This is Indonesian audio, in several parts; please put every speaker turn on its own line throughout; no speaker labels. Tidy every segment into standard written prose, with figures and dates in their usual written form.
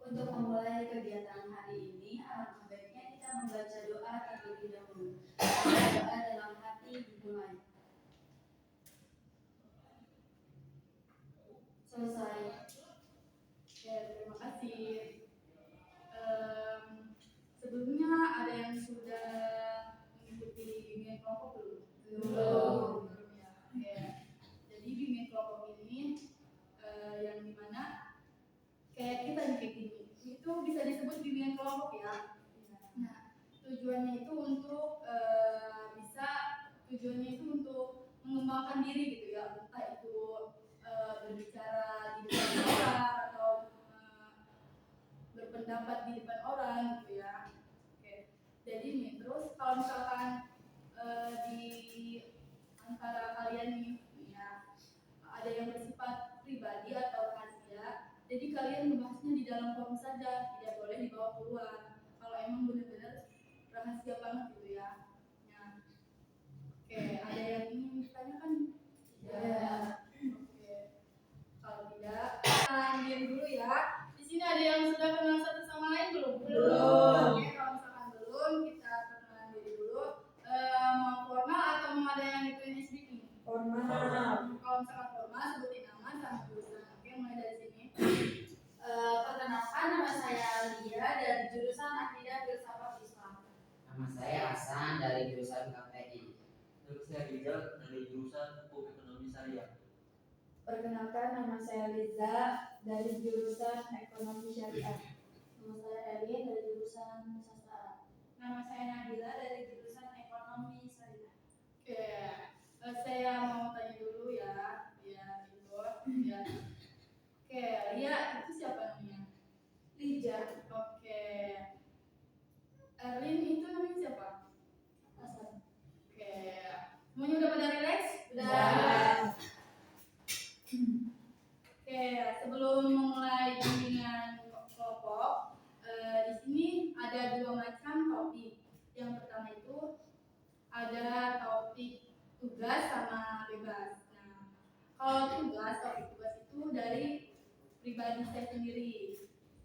Untuk memulai kegiatan hari ini, alangkah baiknya kita membaca doa terlebih dahulu. Doa dalam hati dimulai. Selesai.
Oke, terima kasih. Sebelumnya ada yang sudah mengikuti bimbingan kelompok belum? Belum ya. Oke. Jadi bimbingan kelompok ini yang dimana kayak kita nih kayak gini, itu bisa disebut bimbingan kelompok ya. Nah, tujuannya itu untuk mengembangkan diri gitu ya, entah itu berbicara di depan orang atau berpendapat di depan orang gitu ya. Oke. Jadi nih, terus kalau misalkan di antara kalian nih ya, ada yang bersifat pribadi atau rahasia, jadi kalian membahasnya di dalam forum saja, tidak boleh dibawa keluar. Kalau emang benar-benar rahasia banget gitu ya. Nah, oke, ada yang ingin ditanyakan? Tidak. Oke. Kalau tidak, diam dulu ya. Di sini ada yang sudah kenal satu sama lain belum? Belum. Oke, kalau misalkan belum, kita perkenalan diri dulu. Mau formal atau mau ada yang ditulis speaking? Formal. Kalau misalkan formal, sebutin nama sama jurusan. Oke, mulai dari sini.
Perkenalkan, nama saya Lia dari jurusan Akidah Filsafat Islam.
Nama saya Hasan dari jurusan KPI.
Nama saya Rizal dari jurusan Hukum Ekonomi Syariah.
Perkenalkan, nama saya Liza dari jurusan Ekonomi Syariah.
Nama saya Elin dari jurusan Sastra Arab.
Nama saya Nabila dari jurusan Ekonomi Syariah.
Oke, saya mau tanya dulu ya, ya gitu, ya. Oke, Lia itu siapa namanya?
Liza.
Oke. Erlin itu namanya siapa?
Hasan.
Oke. Semuanya udah pada relax?
Udah.
Oke, sebelum memulai bimbingan kelompok, di sini ada dua macam topik. Yang pertama itu ada topik tugas sama bebas. Nah, kalau topik tugas itu dari pribadi saya sendiri.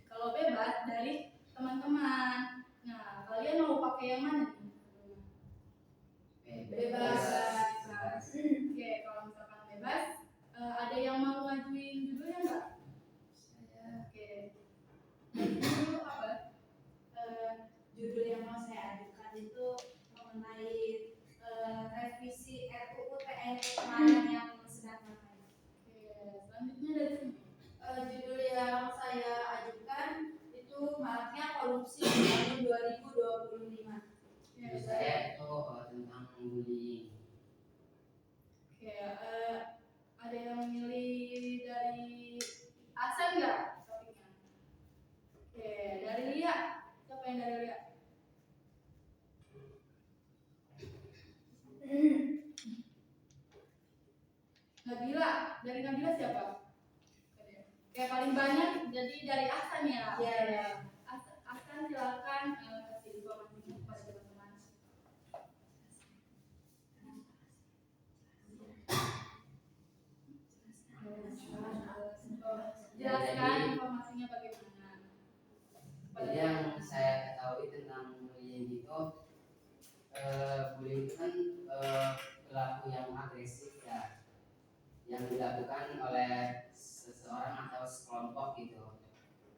Kalau bebas dari teman-teman. Nah, kalian mau pakai yang mana nih?
Bebas.
Oke, kalau misalkan bebas, ada yang mau ngajuin judulnya nggak?
Saya.
Oke. Judul apa?
Judul yang mau saya ajukan itu mengenai revisi RUU TNI kemarin yang sedang ramai.
Oke, selanjutnya dari sini.
Judul yang saya ajukan itu maraknya korupsi di tahun 2025.
Judul saya itu tentang bullying.
Oke, ada yang memilih dari Hasan nggak topiknya? Oke, dari Lia. Siapa yang dari Lia? Nabila. Dari Nabila siapa? Oke, paling banyak jadi dari Hasan ya.
Iya.
Hasan silakan kasih informasinya kepada teman-teman. Jelaskan informasinya bagaimana.
Jadi yang saya ketahui tentang bullying itu, bullying itu kan perilaku yang agresif ya, yang dilakukan oleh seseorang atau sekelompok gitu.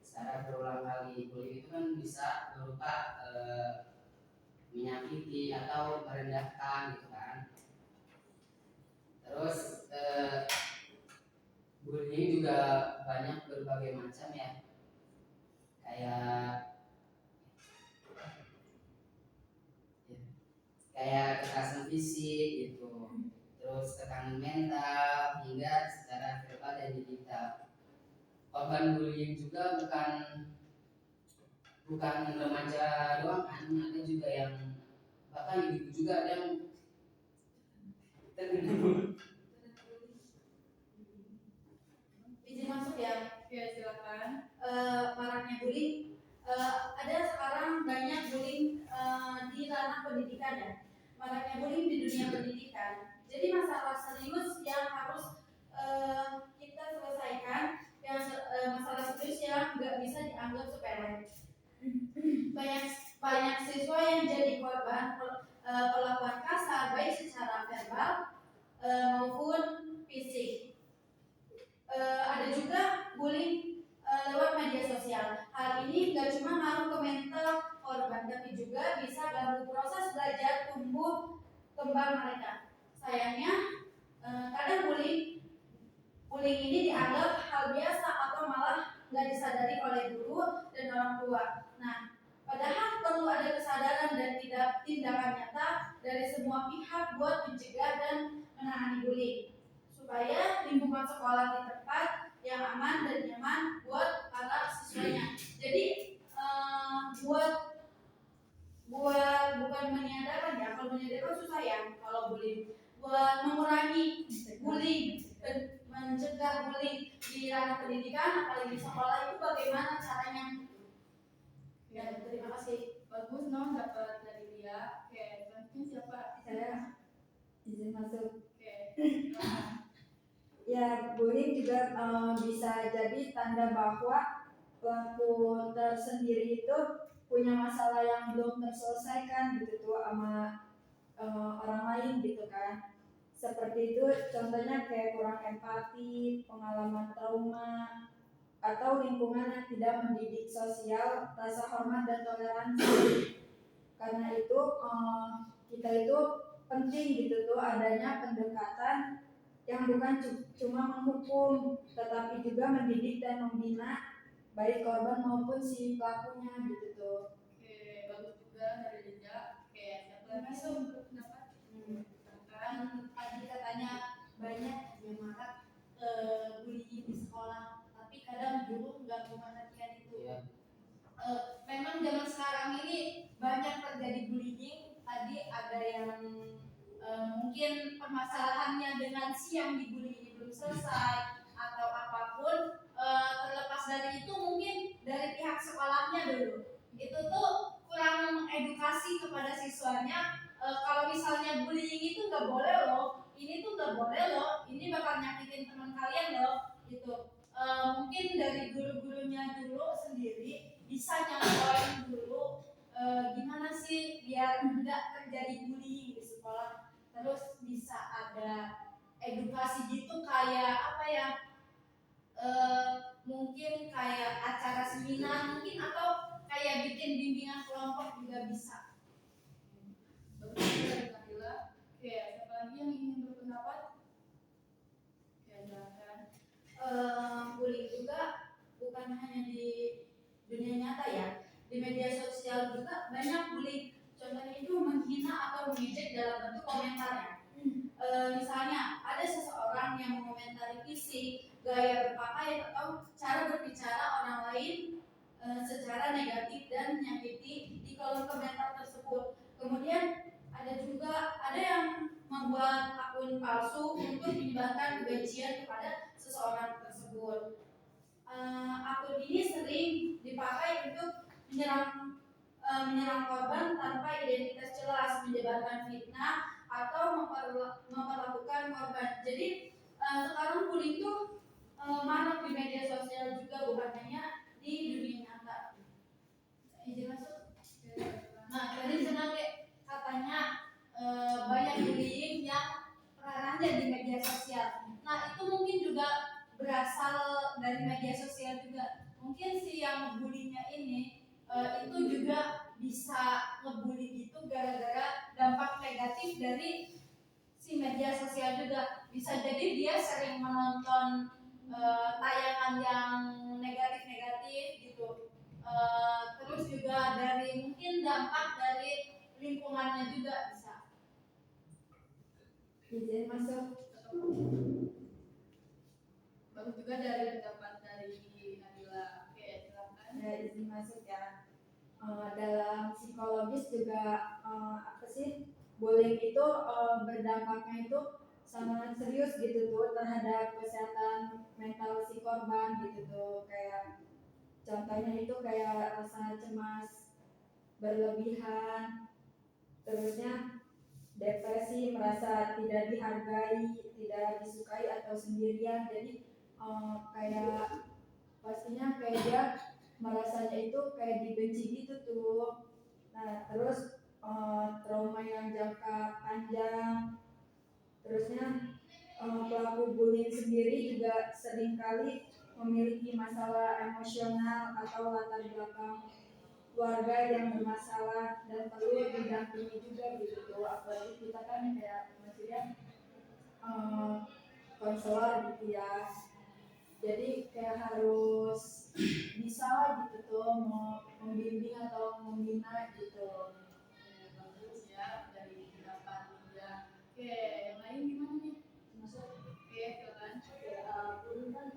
Secara berulang kali. Bullying itu kan bisa berupa menyakiti atau merendahkan gitu kan. Terus bullying juga banyak berbagai macam ya, kayak kekerasan fisik gitu, terus tekanan mental hingga secara verbal dan digital. Korban bullying juga bukan remaja doang kan, ada juga yang bahkan ibu juga ada yang terkena bullying.
Izin masuk ya.
Oke, silakan.
Maraknya bullying. Ada sekarang banyak bullying di ranah pendidikan ya. Maraknya bullying di dunia pendidikan. Jadi masalah serius yang harus kita selesaikan, yang masalah serius yang nggak bisa dianggap bullying lewat media sosial. Hal ini gak cuma ngaruh ke mental korban, tapi juga bisa ganggu proses belajar tumbuh kembang mereka. Sayangnya, kadang bullying ini dianggap hal biasa atau malah nggak disadari oleh guru dan orang tua. Nah, padahal perlu ada kesadaran dan tindakan nyata dari semua pihak buat mencegah dan menangani bullying, supaya lingkungan sekolah di tempat yang aman dan nyaman buat para siswanya. Jadi buat bukan meniadakan ya, kalau meniadakan susah ya kalau bullying. Buat mengurangi bullying, mencegah bullying di ranah pendidikan, apalagi di sekolah, itu bagaimana caranya? Ya, terima kasih.
Bagus non dapat dari dia. Oke, selanjutnya siapa?
Saya izin masuk.
Oke.
Ya, bullying juga bisa jadi tanda bahwa pelaku tersendiri itu punya masalah yang belum terselesaikan gitu tuh sama orang lain gitu kan. Seperti itu contohnya kayak kurang empati, pengalaman trauma, atau lingkungan yang tidak mendidik sosial, rasa hormat dan toleransi. Karena itu kita itu penting gitu tuh adanya pendekatan yang bukan cuma menghukum, tetapi juga mendidik dan membina baik korban maupun si pelakunya gitu tuh.
Oke, bagus juga dari Dinda. Oke, siapa lagi yang berpendapat?
Kan tadi katanya banyak yang marak bullying di sekolah, tapi kadang guru nggak memperhatikan itu.
Iya.
Memang zaman sekarang ini banyak terjadi bullying. Tadi ada yang mungkin permasalahannya dengan si yang dibully ini belum selesai atau apapun. Terlepas dari itu mungkin dari pihak sekolahnya dulu itu tuh kurang edukasi kepada siswanya. Kalau misalnya bullying itu nggak boleh loh, ini tuh nggak boleh loh, ini bakal nyakitin teman kalian loh, gitu. Mungkin dari guru-gurunya dulu sendiri bisa nyontohin dulu gimana sih biar nggak terjadi bullying di sekolah. Terus bisa ada edukasi gitu kayak apa ya? Mungkin kayak acara seminar mungkin, atau kayak bikin bimbingan kelompok juga bisa.
Bagus juga dari Kamila. Oke, siapa lagi yang ingin berpendapat? Oke, silakan.
Bullying juga bukan hanya di dunia nyata ya, di media sosial juga banyak bullying. Contohnya itu menghina atau mengejek dalam bentuk komentar ya. Misalnya ada seseorang yang mengomentari fisik, gaya berpakaian atau cara berbicara orang lain secara negatif dan menyakiti di kolom komentar tersebut. Kemudian ada yang membuat akun palsu untuk menyebarkan kebencian kepada seseorang tersebut. Akun ini sering dipakai untuk menyerang korban tanpa identitas jelas, menyebarkan fitnah atau memperlakukan korban. Jadi sekarang bullying itu marak di media sosial juga, bukan hanya di dunia nyata. Izin masuk. Nah, tadi katanya banyak bullying yang ranahnya di media sosial. Nah, itu mungkin juga berasal dari media sosial juga. Mungkin si yang bullyingnya ini itu juga bisa ngebully gitu gara-gara dampak negatif dari si media sosial juga. Bisa jadi dia sering menonton tayangan yang negatif-negatif gitu. Terus juga dari mungkin dampak dari lingkungannya juga bisa.
Izin masuk.
Bagus juga dari pendapat dari Nabila. Oke, silakan.
Ya, izin masuk ya. Dalam psikologis juga apa sih, bullying itu berdampaknya itu sangat serius gitu tuh terhadap kesehatan mental si korban gitu tuh. Kayak contohnya itu kayak rasa cemas berlebihan, terusnya depresi, merasa tidak dihargai, tidak disukai atau sendirian. Jadi kayak pastinya kayak dia merasanya itu kayak dibenci gitu tuh. Nah, terus trauma yang jangka panjang, terusnya pelaku bullying sendiri juga seringkali memiliki masalah emosional atau latar belakang keluarga yang bermasalah dan perlu didampingi juga gitu tuh. Apalagi kita kan kayak maksudnya konselor gitu ya, jadi kayak harus bisa lah gitu tuh mau membimbing atau membina gitu.
Bagus ya dari pendapat dia. Oke, yang lain gimana nih?
Maksud
Oke, silakan.
guru kan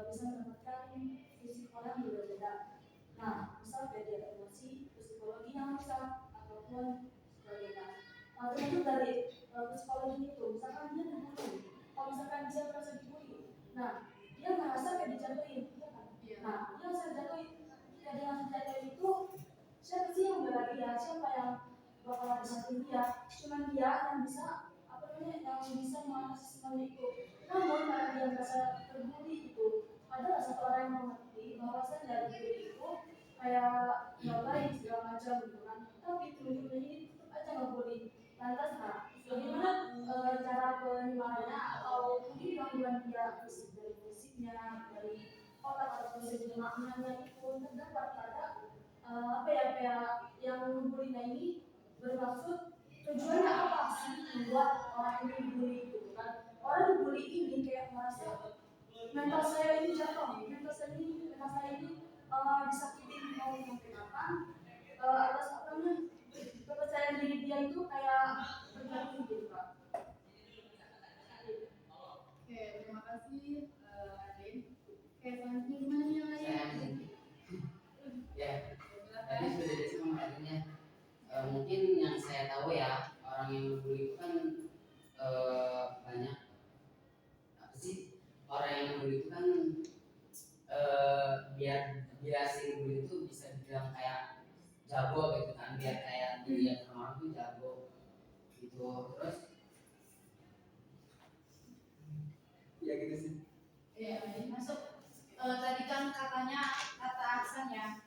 bisa mendapatkan fisik orang juga beda. Nah, misal kayak dia emosi, psikologi yang bisa ataupun sebagainya. Termasuk dari psikologi itu, misalkan dia dibully, kalau misalkan dia merasa dibully, nah dia merasa kayak dijatuhin, iya kan?
Iya.
Nah, dia langsung jatuhin. Ketika dia langsung jatuhin itu, siapa sih yang bela dia? Siapa yang bakal disatuin dia? Cuman dia yang bisa apa namanya, yang bisa mengatasi semuanya itu. Namun karena dia merasa terbully itu, adalah satu orang yang mengerti bahwasan dari diri itu kayak nggak baik segala macam gitu kan. Tapi temen-temen ini tetap aja ngebully. Lantas nah, bagaimana cara penyemangatnya atau mungkin gangguan dia fisik dari fisiknya, dari otak atau segi maknanya itu terdapat pada apa ya kayak yang ngebullynya ini bermaksud tujuannya apa sih membuat orang ini dibully gitu kan. Orang dibully ini kayak merasa mental saya ini jatuh, mental saya ini disakitin mau sampai kapan, atas apa namanya kepercayaan diri dia itu kayak terjatuh gitu Kak.
Oke, terima kasih Adin. Oke, selanjutnya gimana nih yang
Saya
lain?
ya
Silakan.
tadi sudah dijelasin sama Adinnya. Mungkin yang saya tahu ya, orang yang ngebully itu kan banyak apa sih, orang yang ngebully itu kan biar si ngebully itu bisa dibilang kayak jago gitu kan, biar kayak dilihat orang tuh jago gitu. Terus ya gitu sih.
Iya, masuk. Tadi kan katanya kata Aksan ya,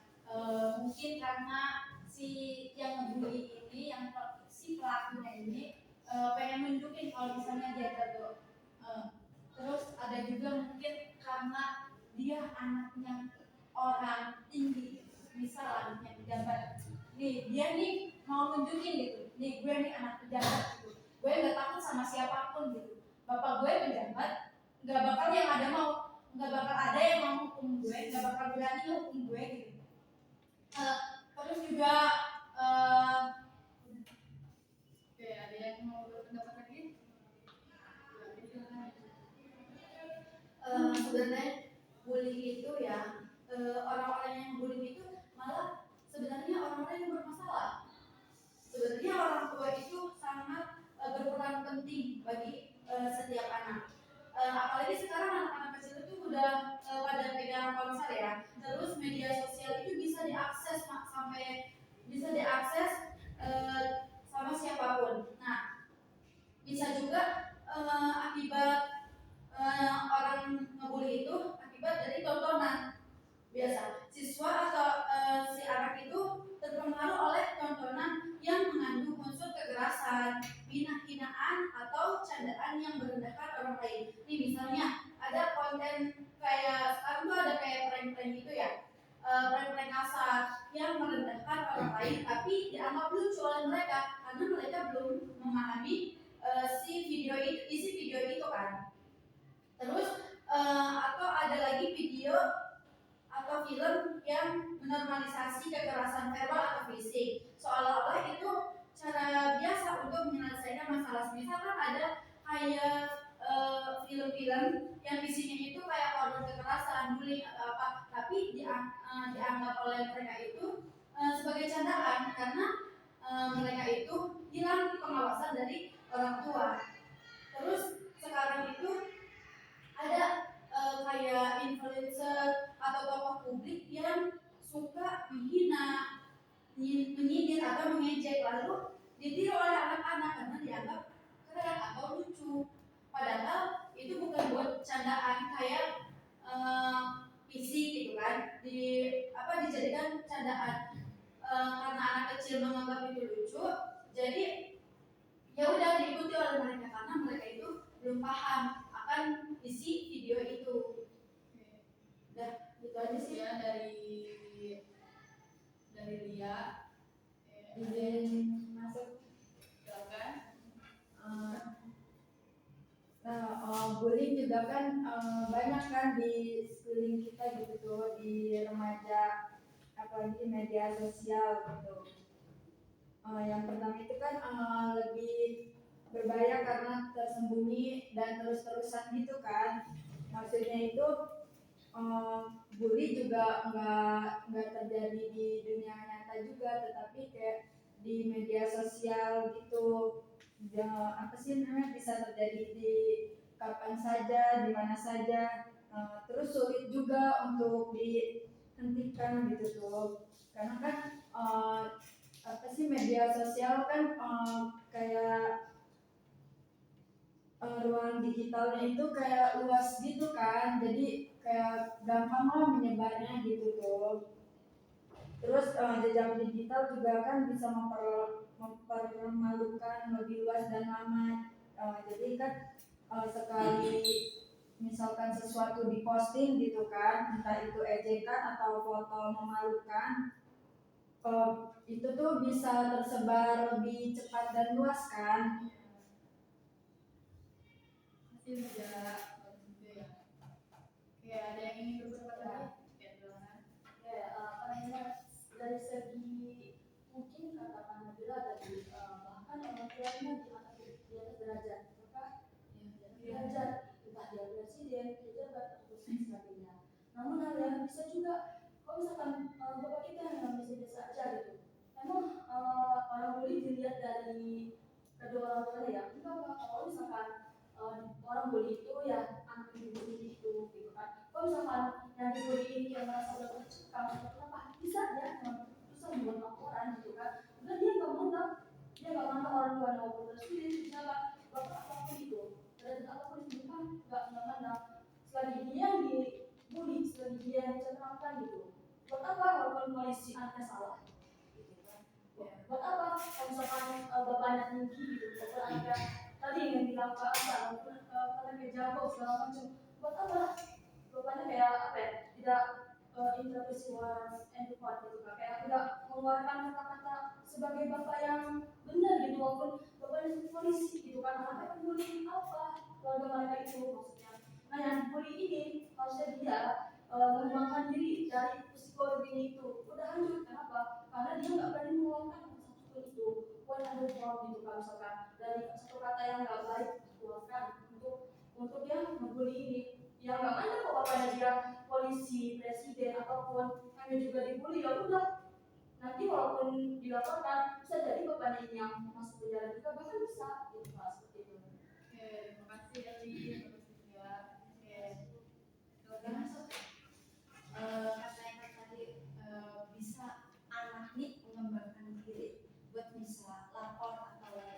mungkin karena si yang ngebully ini, si pelakunya ini pengen nunjukin kalau misalnya dia jago. Terus ada juga mungkin karena dia anaknya orang tinggi, misal anaknya pejabat. Nih dia nih mau nunjukin gitu, nih gue nih anak pejabat gitu. Gue nggak takut sama siapapun gitu. Bapak gue pejabat, nggak bakal ada yang mau hukum gue, nggak bakal berani hukum gue gitu. Terus juga
Oke, ada yang mau berpendapat lagi?
sebenarnya bullying itu ya, orang-orang yang bullying itu malah sebenarnya orang-orang yang bermasalah. Sebenarnya orang tua itu sangat berperan penting bagi setiap anak. Apalagi sekarang anak-anak kecil itu udah pada pegang ponsel ya. Terus media sosial itu bisa diakses sampai bisa diakses sama siapapun. Nah, bisa juga akibat orang ngebully itu akibat dari tontonan. Biasa siswa atau si anak itu terpengaruh oleh tontonan yang mengandung unsur kekerasan, hinaan atau candaan yang merendahkan orang lain. Nih misalnya ada konten kayak sekarang tuh ada kayak prank-prank gitu ya, prank-prank kasar yang merendahkan orang lain tapi dianggap lucu oleh mereka karena mereka belum memahami isi video itu kan. Terus atau ada lagi video atau film yang menormalisasi kekerasan verbal atau fisik, seolah-olah itu cara biasa untuk menyelesaikan masalah. Misalkan ada kayak film-film yang isinya itu kayak korban kekerasan, bullying atau apa, tapi dianggap oleh mereka itu sebagai candaan karena mereka itu hilang pengawasan dari orang tua. Terus sekarang itu ada kayak influencer atau tokoh publik yang suka menghina, menyindir atau mengejek lalu ditiru oleh anak-anak karena dianggap keren atau lucu. Padahal itu bukan buat candaan kayak fisik gitu kan, dijadikan candaan karena anak kecil menganggap itu lucu, jadi ya udah diikuti oleh mereka karena mereka itu belum paham akan isi video itu.
banyak kan di sekeliling kita gitu tuh, di remaja, apalagi di media sosial gitu. Yang pertama itu kan lebih berbahaya karena tersembunyi dan terus-terusan gitu kan. Maksudnya itu bully juga nggak terjadi di dunia nyata juga, tetapi kayak di media sosial gitu. Ya, apa sih namanya, bisa terjadi di kapan saja, di mana saja. Terus sulit juga untuk dihentikan gitu tuh, karena kan apa sih, media sosial kan kayak ruang digitalnya itu kayak luas gitu kan, jadi kayak gampang lah menyebarnya gitu tuh. Terus jejak digital juga kan bisa mempermalukan lebih luas dan lama. Jadi kan sekali misalkan sesuatu diposting gitu kan, entah itu ejekan atau foto memalukan, itu tuh bisa tersebar lebih cepat dan luas kan.
Masih udah gitu ya. Kayak ada yang ingin berpendapat lagi? Ya, silakan.
Apa namanya, dari segi mungkin katakan Nabila tadi bahkan orang tuanya di atas derajat, maka derajat entah dia presiden, pejabat atau sebagainya. Namun hal yang bisa juga, kalau misalkan bapak kita yang biasa aja gitu, emang orang bully dilihat dari kedua orang tuanya ya, enggak Pak. Kalau misalkan orang bully itu ya anak yang dibully itu gitu kan. Kalau misalkan yang dibully ini yang merasa udah tercekam, kenapa bisa ya susah membuat laporan gitu kan. Udah dia nggak mantap, dia nggak mantap orang tua maupun presiden, misalkan bapak apapun itu, derajat apapun itu kan nggak mantap. Selagi dia yang dibully, selagi dia yang diceritakan gitu, buat apa walaupun polisi anaknya salah gitu kan. Buat apa kalau misalkan bapaknya tinggi gitu, walaupun anaknya tadi yang bilang ke apa, walaupun anaknya jago segala macam, buat apa bapaknya kayak apa ya, tidak intervensi was and what gitu kan, kayak nggak mengeluarkan kata-kata sebagai bapak yang benar gitu, walaupun bapaknya itu polisi gitu kan, anaknya bully apa keluarga mereka itu maksudnya. Nah yang bully ini harusnya dia mengembangkan diri dari psikologi itu udah hancur. Kenapa? Karena dia nggak berani mengeluarkan kata satu itu, one under form gitu kan, misalkan dari satu kata yang nggak baik dikeluarkan untuk dia ngebully ini. Yang nggak ada kok bapaknya dia polisi, presiden ataupun hanya juga dibully, ya udah nanti walaupun dilaporkan bisa jadi bapaknya ini yang masuk penjara juga, bahkan bisa gitu Pak, seperti itu.
Oke, terima kasih Eli, terus juga. Oke, silakan.
Katanya tadi bisa anak nih mengembangkan diri buat bisa lapor atau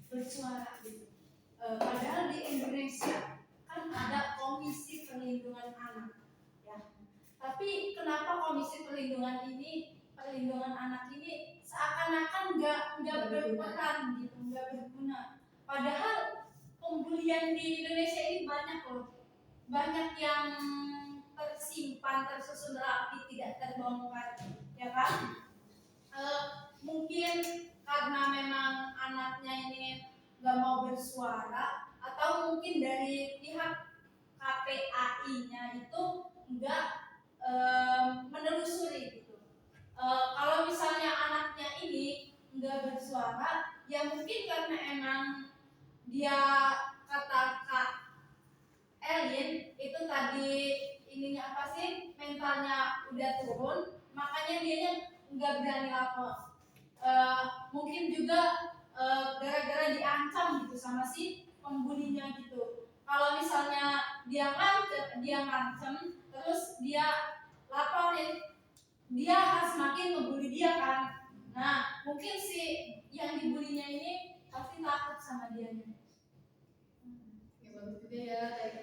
bersuara gitu. Padahal di Indonesia kan ada Komisi Perlindungan Anak, ya. Tapi kenapa Komisi Perlindungan Anak ini seakan-akan nggak berperan gitu, nggak berguna. Padahal pembulian di Indonesia ini banyak loh, banyak yang tersimpan, tersusun rapi, tidak terbongkar, ya kan? Mungkin karena memang anaknya ini nggak mau bersuara, atau mungkin dari pihak KPAI-nya itu nggak menelusuri gitu. Kalau misalnya anaknya ini nggak bersuara, ya mungkin karena emang dia, kata Kak Elin itu tadi, ininya apa sih, mentalnya udah turun, makanya dia nggak berani lapor. Mungkin juga gara-gara diancam gitu sama si pembulinya gitu. Kalau misalnya dia ngancem terus dia laporin, dia akan semakin membuli dia kan. Nah mungkin si yang dibulinya ini pasti takut sama dia.
Oke, bagus juga ya dari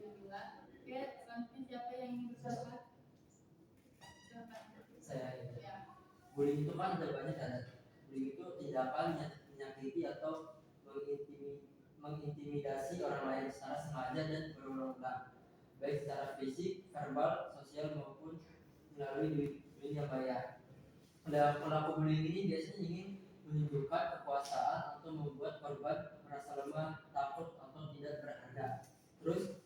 Nabila. Oke, selanjutnya siapa yang ingin berpendapat? Silakan.
Saya
Ya.
bullying itu kan ada banyak kan. Bullying itu tindakan menyakiti atau mengintimidasi orang lain secara sengaja dan berulang-ulang, baik secara fisik, verbal, sosial maupun melalui dunia maya. Pelaku bullying ini biasanya ingin menunjukkan kekuasaan atau membuat korban merasa lemah, takut atau tidak berharga. Terus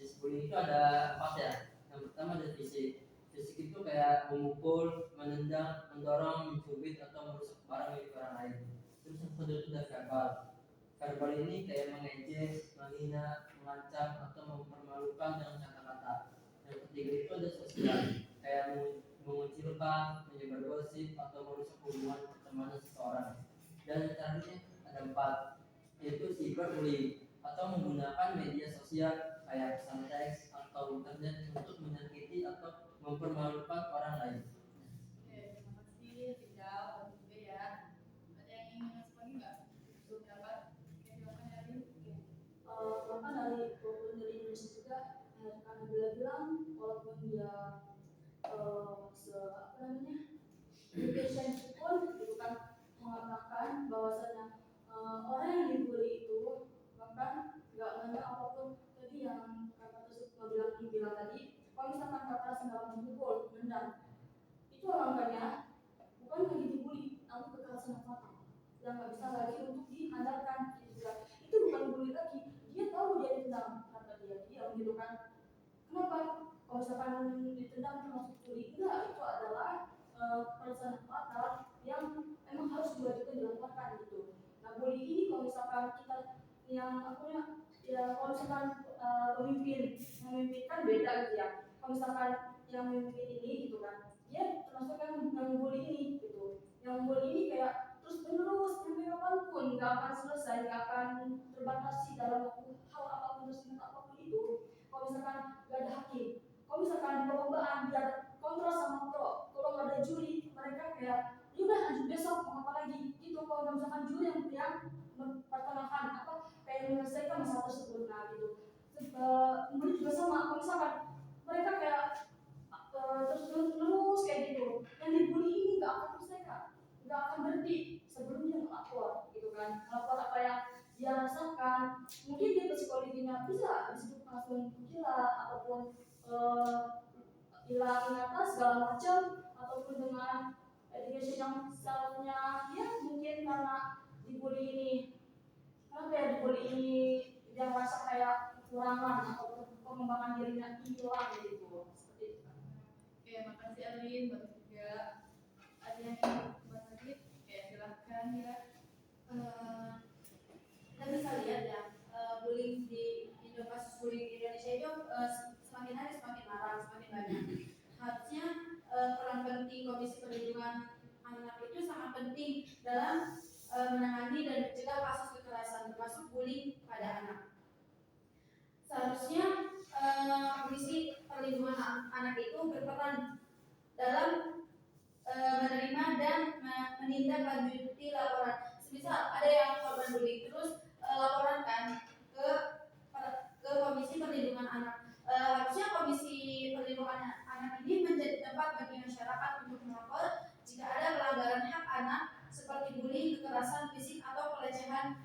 jenis bullying itu ada 4 ya. Yang pertama ada fisik. Fisik itu kayak memukul, menendang, mendorong, mencubit atau merusak barang milik orang lain. Terus yang kedua itu ada verbal. Verbal ini kayak mengejek, menghina, mengancam atau mempermalukan dengan kata-kata. Yang ketiga itu ada sosial, kayak mengucilkan, menyebar gosip atau merusak hubungan pertemanan seseorang. Dan yang terakhir ada 4, yaitu cyberbullying atau menggunakan media sosial kayak pesan teks atau internet untuk menyakiti atau mempermalukan orang lain.
Oke, terima kasih Rizal, bagus juga ya. Ada yang ingin masuk lagi nggak? Beberapa. Oke, silakan Erin.
Bahkan dari walaupun dari Indonesia juga karena bila bilang walaupun dia education pun gitu kan mengatakan bahwasanya orang yang dibully itu bahkan nggak nanya apapun tadi yang kakak tersebut bilang tadi, kalau misalkan kakak sedang memukul menendang itu orangnya bukan lagi dibully namun kekerasan yang fatal yang nggak bisa lagi untuk diandalkan gitu kan. Itu bukan bully lagi, dia tahu dia ditendang kata dia gitu kan. Kenapa kalau misalkan ditendang itu masuk bully? Enggak, itu adalah kekerasan fatal yang emang harus diwajibkan dilakukan gitu. Nah bully ini kalau misalkan kita yang ya kalau misalkan pemimpin kan beda gitu ya. Kalau misalkan yang memimpin ini gitu kan, dia termasuk yang bully ini gitu. Yang bully ini kayak terus menerus sampai kapanpun nggak akan selesai, nggak akan terbatasi dalam hal apapun tersebut apapun itu. Kalau misalkan nggak ada hakim, kalau misalkan di perlombaan biar kontra sama pro, kalau nggak ada juri mereka kayak udah lanjut besok mau apa lagi gitu. Kalau misalkan juri yang memperkenalkan apa kayak menyelesaikan masalah tersebut, nah gitu. Kemudian juga sama kalau misalkan mereka kayak terus kayak gitu, yang dibully ini nggak akan selesai, nggak akan berhenti sebelum dia melapor gitu kan, melapor apa yang dia rasakan. Mungkin dia psikologinya bisa disebut langsung gila ataupun hilang ingatan segala macam, ataupun dengan education yang misalnya ya mungkin karena dibully ini, kenapa ya dibully ini dia merasa kayak kekurangan atau pengembangan dirinya hilang gitu seperti itu.
Oke, makasih Erin, bagus juga. Ada yang ingin buat lagi? Oke, silahkan ya.
Kita bisa lihat ya, bullying di kasus bullying di Indonesia itu semakin hari semakin marak, semakin banyak. Harusnya peran penting Komisi Perlindungan Anak itu sangat penting dalam menangani dan mencegah kasus kekerasan termasuk bullying pada anak. Seharusnya Komisi Perlindungan Anak itu berperan dalam menerima dan menindaklanjuti laporan. Misal ada yang korban bullying terus laporan kan ke Komisi Perlindungan Anak. Harusnya Komisi Perlindungan Anak ini menjadi tempat bagi masyarakat untuk melapor jika ada pelanggaran hak anak seperti bullying, kekerasan fisik atau pelecehan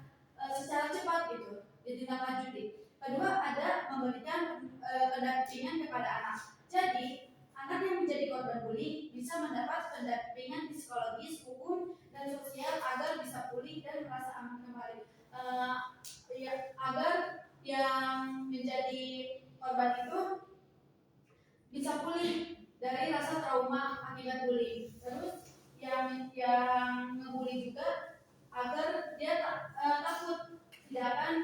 secara cepat gitu ditindaklanjuti. Kedua, ada memberikan pendampingan kepada anak. Jadi anak yang menjadi korban bullying bisa mendapat pendampingan psikologis, hukum, dan sosial agar bisa pulih dan merasa aman kembali. Agar yang menjadi korban itu bisa pulih dari rasa trauma akibat bullying. Terus yang ngebully juga agar dia takut tidak akan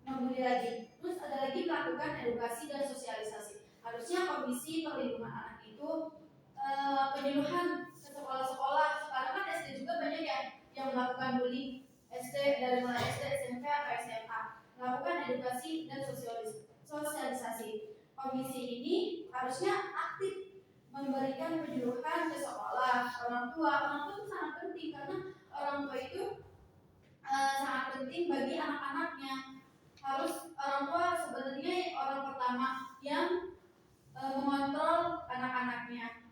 membuli lagi. Terus ada lagi melakukan edukasi dan sosialisasi. Harusnya Komisi Perlindungan Anak itu penyuluhan ke sekolah-sekolah. Sekarang kan SD juga banyak ya yang melakukan bullying, SD dari mulai SD, SMP, atau SMA. Melakukan edukasi dan sosialisasi. Komisi ini harusnya aktif memberikan penyuluhan ke sekolah, orang tua. Orang tua itu sangat penting karena orang tua itu sangat penting bagi anak-anaknya. Harus orang tua sebenarnya orang pertama yang mengontrol anak-anaknya.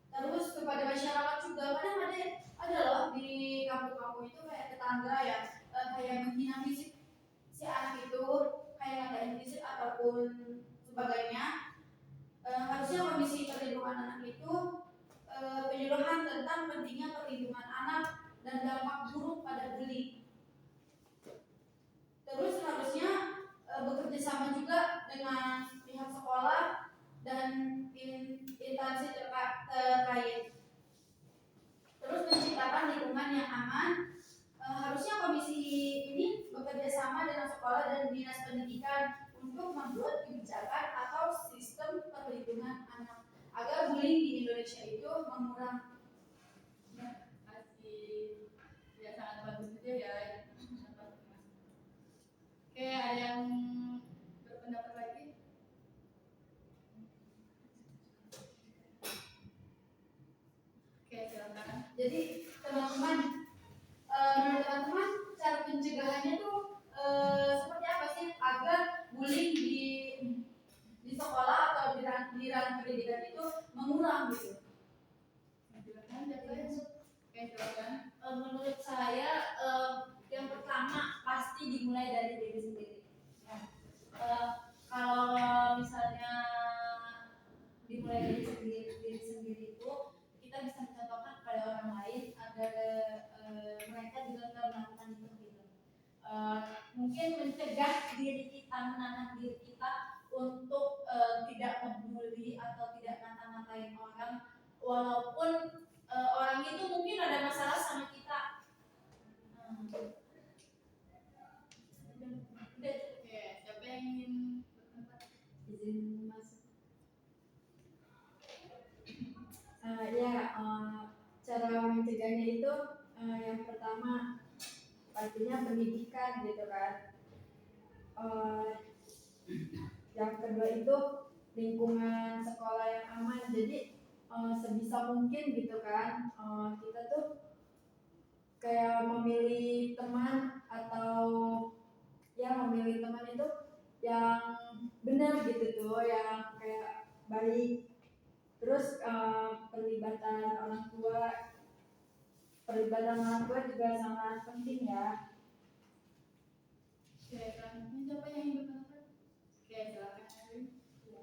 Terus kepada masyarakat juga, kadang ada loh di kampung-kampung itu kayak tetangga ya kayak menghina fisik si anak itu, kayak ngatain fisik ataupun sebagainya. Harusnya Komisi Perlindungan Anak itu penyuluhan tentang pentingnya perlindungan anak dan dampak buruk pada bullying. Terus harusnya bekerja sama juga dengan pihak dengan anak agar bullying di Indonesia itu mengurang.
Masih ya sangat bagus juga ya. Oke, ada yang berpendapat lagi? Oke, silakan.
Jadi teman-teman, menurut teman-teman cara pencegahannya tuh seperti apa sih agar bullying di sekolah atau di ranah pendidikan itu mengurang gitu?
Silakan, siapa yang Oke, silakan.
Menurut saya yang pertama pasti dimulai dari diri sendiri. Kalau misalnya dimulai dari diri sendiri itu kita bisa mencontohkan kepada orang lain agar mereka juga tidak melakukan itu gitu. Mungkin mencegah diri kita, menanam diri kita untuk tidak membuli atau tidak ngata-ngatain orang walaupun orang itu mungkin ada masalah sama kita.
Oke, siapa yang ingin berpendapat?
Izin masuk. Cara mencegahnya itu yang pertama pastinya pendidikan gitu kan. Yang kedua itu lingkungan sekolah yang aman. Jadi sebisa mungkin gitu kan kita tuh kayak memilih teman atau ya memilih teman itu yang benar gitu tuh, yang kayak baik. Terus pelibatan orang tua juga sangat penting ya.
Oke, selanjutnya siapa yang ingin berpendapat? Oke, silakan.
Ya, yang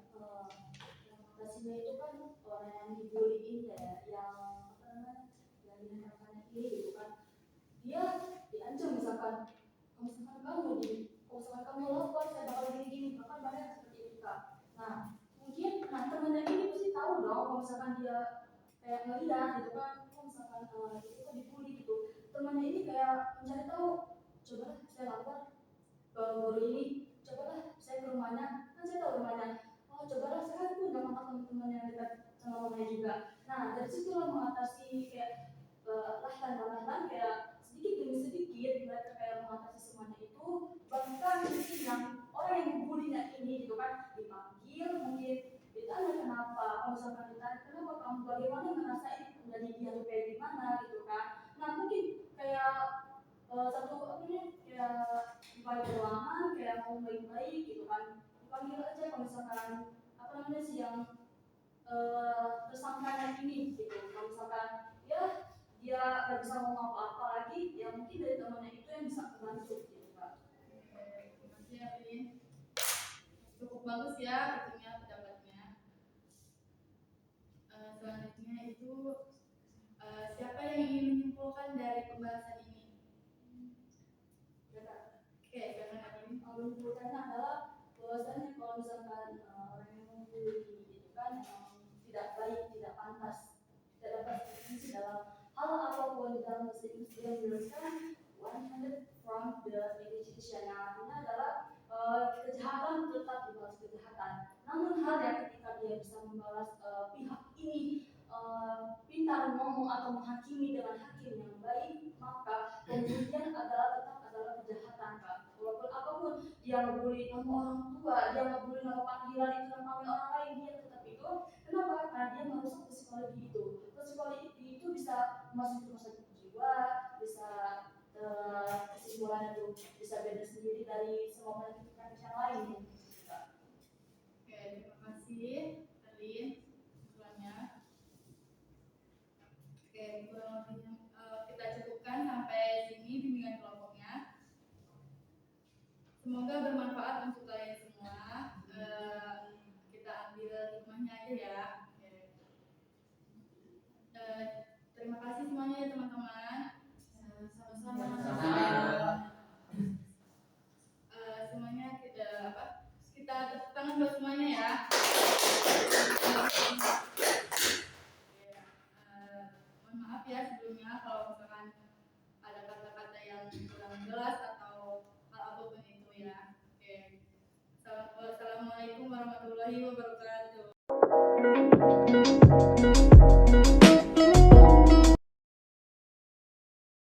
mengatasinya itu kan orang yang dibully ini ya, yang apa namanya, yang diharapkan ini gitu kan, dia diancam misalkan, kalau misalkan kamu lapor saya bakal gini-gini, bahkan banyak seperti itu Kak. Nah mungkin temannya ini pasti tahu dong kalau misalkan dia kayak ngeliat gitu kan, kalau misalkan itu kan dibully gitu, temannya ini kayak mencari tahu, coba saya lapor baru ini, cobalah saya ke rumahnya, kan saya tahu rumahnya, oh cobalah saya kan punya teman-teman yang dekat sama rumahnya juga. Nah dari situ lah mengatasi kayak lahtan kayak sedikit demi sedikit mereka kayak mengatasi semuanya itu, bahkan mungkin yang orang yang membulinya ini gitu kan dipanggil, mungkin ditanya kenapa, kalau misalkan ditanya kenapa kamu, bagaimana ngerasain dari dia tuh kayak gimana gitu kan. Nah mungkin kayak satu apa namanya kayak dipanggil ruangan kayak mau baik-baik gitu kan, dipanggil aja kalau misalkan apa namanya sih yang tersangkanya ini gitu, kalau misalkan ya dia nggak bisa ngomong apa-apa lagi, ya mungkin dari temannya itu yang bisa membantu gitu Kak.
Terima kasih Alin. Cukup bagus ya itunya pendapatnya. Selanjutnya itu siapa yang ingin menyimpulkan dari pembahasan ini? Oke, silakan Alin.
Menyimpulkannya adalah bahwasanya kalau misalkan orang yang membuli itu kan tidak baik, tidak pantas, tidak dapat berfungsi dalam hal apapun dalam institusi yang dijelaskan 100 from the education, yang artinya adalah kejahatan tetap dibalas kejahatan. Namun hal yang ketika dia bisa membalas pihak ini pintar ngomong atau menghakimi dengan hakim yang baik, maka kemudian tetap adalah kejahatan Kak. Walaupun apapun dia ngebully nama orang tua, dia ngebully nama panggilan itu, nama panggilan orang lain, dia tetap itu. Kenapa? Karena dia merusak psikologi itu. Psikologi itu bisa masuk rumah sakit jiwa, bisa kesimpulannya itu bisa beda sendiri dari semua penyakit yang lain.
Oke, terima kasih Alin usulannya. Oke, kurang lebihnya kita cukupkan sampai sini bimbingan kelompoknya. Semoga bermanfaat untuk kalian semua. Kita ambil hikmahnya aja ya. Terima kasih semuanya ya teman-teman. Semuanya kita tepuk tangan buat semuanya ya. Mohon maaf ya sebelumnya kalau misalkan ada kata-kata yang kurang jelas atau hal apapun itu ya. Oke. Assalamualaikum warahmatullahi wabarakatuh.